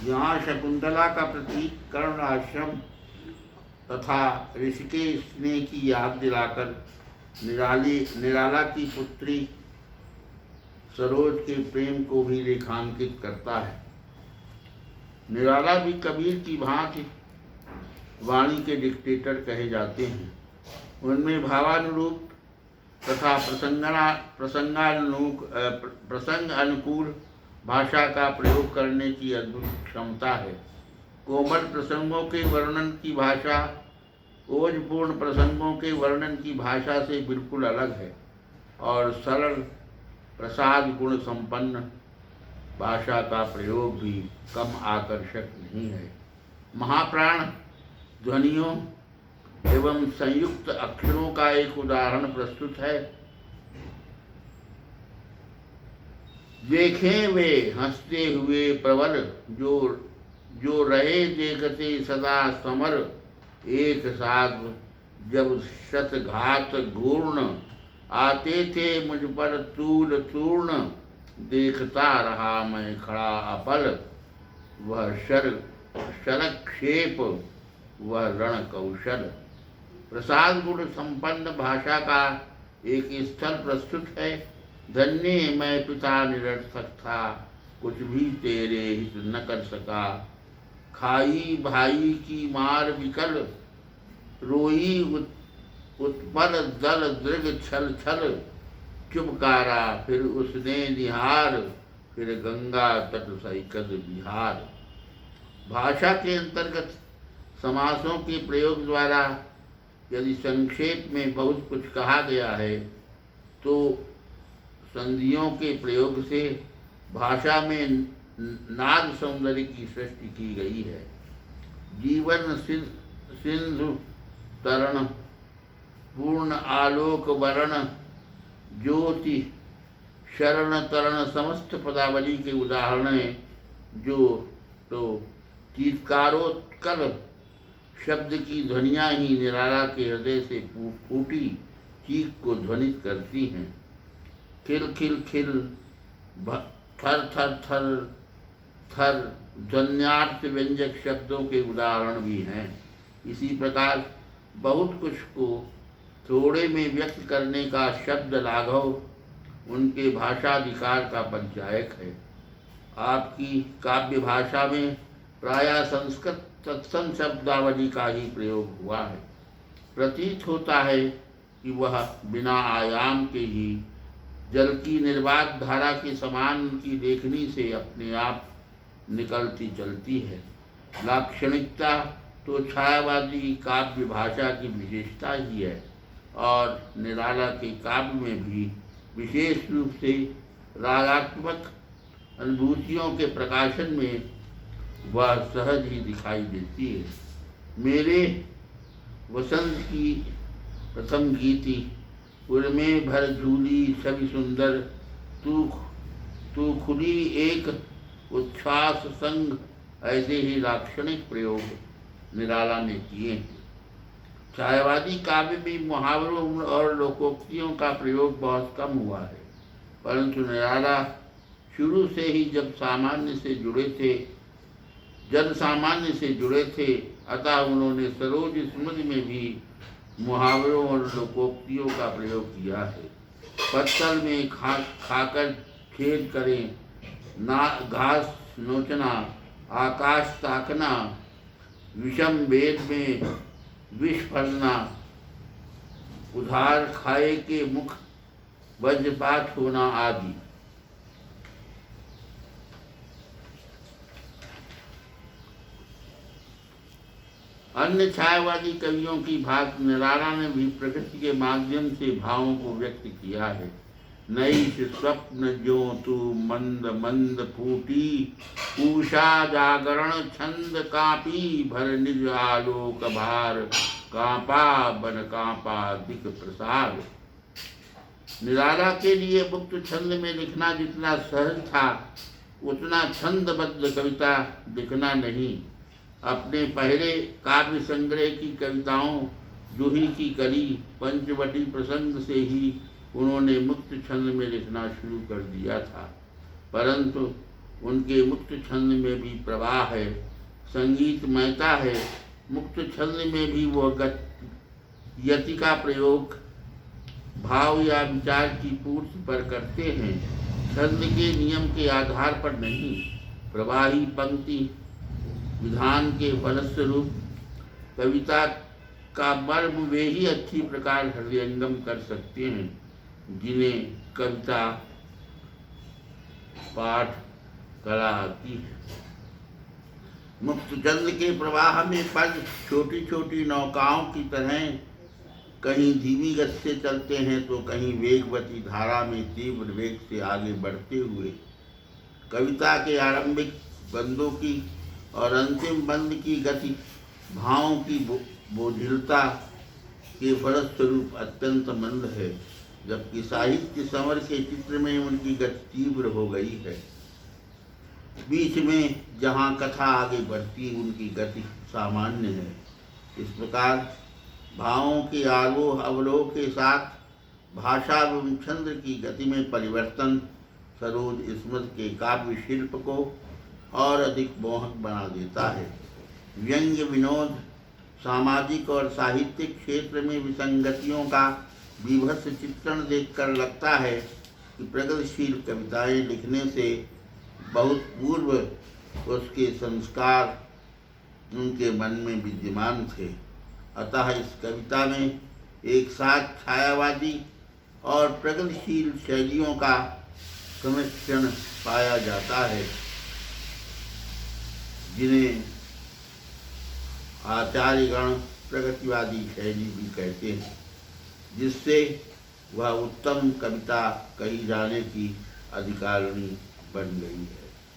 यहाँ शकुंतला का प्रतीक कर्ण आश्रम तथा ऋषिकेश स्नेह की याद दिलाकर निराला की पुत्री सरोज के प्रेम को भी रेखांकित करता है। निराला भी कबीर की भांति वाणी के डिक्टेटर कहे जाते हैं। उनमें भावानुरूप तथा प्रसंग अनुकूल भाषा का प्रयोग करने की अद्भुत क्षमता है। कोमल प्रसंगों के वर्णन की भाषा ओजपूर्ण प्रसंगों के वर्णन की भाषा से बिल्कुल अलग है और सरल प्रसाद गुण संपन्न भाषा का प्रयोग भी कम आकर्षक नहीं है। महाप्राण ध्वनियों एवं संयुक्त अक्षरों का एक उदाहरण प्रस्तुत है। देखें वे हंसते हुए प्रवर, जो रहे देखते सदा समर, एक साथ जब शतघात घूर्ण, आते थे मुझ पर तूल चूर्ण, देखता रहा मैं खड़ा अपल, वह शरक्षेप वह रण कौशल। प्रसाद गुण संपन्न भाषा का एक स्थल प्रस्तुत है। धन्य मैं पिता निरर्थक था, कुछ भी तेरे हित न कर सका, खाई भाई की मार विकल, रोई उत्पल दल दृग छल छल, चुपकारा फिर उसने निहार, फिर गंगा तट सैकद बिहार। भाषा के अंतर्गत समासों के प्रयोग द्वारा यदि संक्षेप में बहुत कुछ कहा गया है तो संधियों के प्रयोग से भाषा में नाद सौंदर्य की सृष्टि की गई है। जीवन सिंधु तरण, पूर्ण आलोक वर्ण, ज्योति शरण तरण समस्त पदावली के उदाहरण हैं। जो तो चीत्कारोत्कल शब्द की ध्वनियाँ ही निराला के हृदय से फूटी चीख को ध्वनित करती हैं। खिल खिल खिल, थर थर थर थर ध्वन्यार्थ व्यंजक शब्दों के उदाहरण भी हैं। इसी प्रकार बहुत कुछ को थोड़े में व्यक्त करने का शब्द लाघव उनके भाषाधिकार का परिचायक है। आपकी काव्य भाषा में प्रायः संस्कृत तत्सम शब्दावली का ही प्रयोग हुआ है। प्रतीत होता है कि वह बिना आयाम के ही जल की निर्वात धारा के समान उनकी लेखनी से अपने आप निकलती चलती है। लाक्षणिकता तो छायावादी काव्य भाषा की विशेषता ही है और निराला के काव्य में भी विशेष रूप से रागात्मक अनुभूतियों के प्रकाशन में वह सहज ही दिखाई देती है। मेरे वसंत की प्रथम गीति, उर्मे भर झूली छवि सुंदर, तू खुली एक उच्छ्वास संग, ऐसे ही लाक्षणिक प्रयोग निराला ने किए हैं। छायावादी काव्य में मुहावरों और लोकोक्तियों का प्रयोग बहुत कम हुआ है, परंतु निराला शुरू से ही जन सामान्य से जुड़े थे, अतः उन्होंने सरोज स्मृति में भी मुहावरों और लोकोक्तियों का प्रयोग किया है। पत्तल में खाकर खेल करें, ना घास नोचना, आकाश ताकना, विषम वेद में विष फलना, उधार खाए के मुख वज्रपात होना आदि। अन्य छायावादी कवियों की भांति निराला ने भी प्रकृति के माध्यम से भावों को व्यक्त किया है। नैष स्वप्न जो तू मंद मंद फूटी, उषा जागरण छंद कापी, भर निज आलोक भार, कांपा बन कांपा दिक प्रसाद। निराला के लिए मुक्त छंद में लिखना जितना सहज था, उतना छंदबद्ध कविता लिखना नहीं। अपने पहले काव्य संग्रह की कविताओं जूही की कली, पंचवटी प्रसंग से ही उन्होंने मुक्त छंद में लिखना शुरू कर दिया था, परंतु उनके मुक्त छंद में भी प्रवाह है, संगीतमयता है। मुक्त छंद में भी वह यति का प्रयोग भाव या विचार की पूर्ति पर करते हैं, छंद के नियम के आधार पर नहीं। प्रवाही पंक्ति विधान के फलस्वरूप कविता का मर्म वे ही अच्छी प्रकार हृदयंगम कर सकते हैं जिन्हें कविता पाठ कला आती है। मुक्त छंद के प्रवाह में पद छोटी छोटी नौकाओं की तरह कहीं धीमी गति से चलते हैं तो कहीं वेगवती धारा में तीव्र वेग से आगे बढ़ते हुए कविता के आरंभिक बंदों की और अंतिम बंद की गति भावों की बोझिलता के फलस्वरूप अत्यंत मंद है, जबकि साहित्य समर के चित्र में उनकी गति तीव्र हो गई है। बीच में जहाँ कथा आगे बढ़ती उनकी गति सामान्य है। इस प्रकार भावों के आरोह अवरोह के साथ भाषा एवं छंद की गति में परिवर्तन सरोज स्मृत के काव्य शिल्प को और अधिक मोहक बना देता है। व्यंग्य, विनोद, सामाजिक और साहित्यिक क्षेत्र में विसंगतियों का बीभत्स चित्रण देखकर लगता है कि प्रगतिशील कविताएं लिखने से बहुत पूर्व उसके संस्कार उनके मन में विद्यमान थे। अतः इस कविता में एक साथ छायावादी और प्रगतिशील शैलियों का सम्मिश्रण पाया जाता है, जिन्हें आचार्यगण प्रगतिवादी शैली भी कहते हैं, जिससे वह उत्तम कविता कही जाने की अधिकारिणी बन गई है।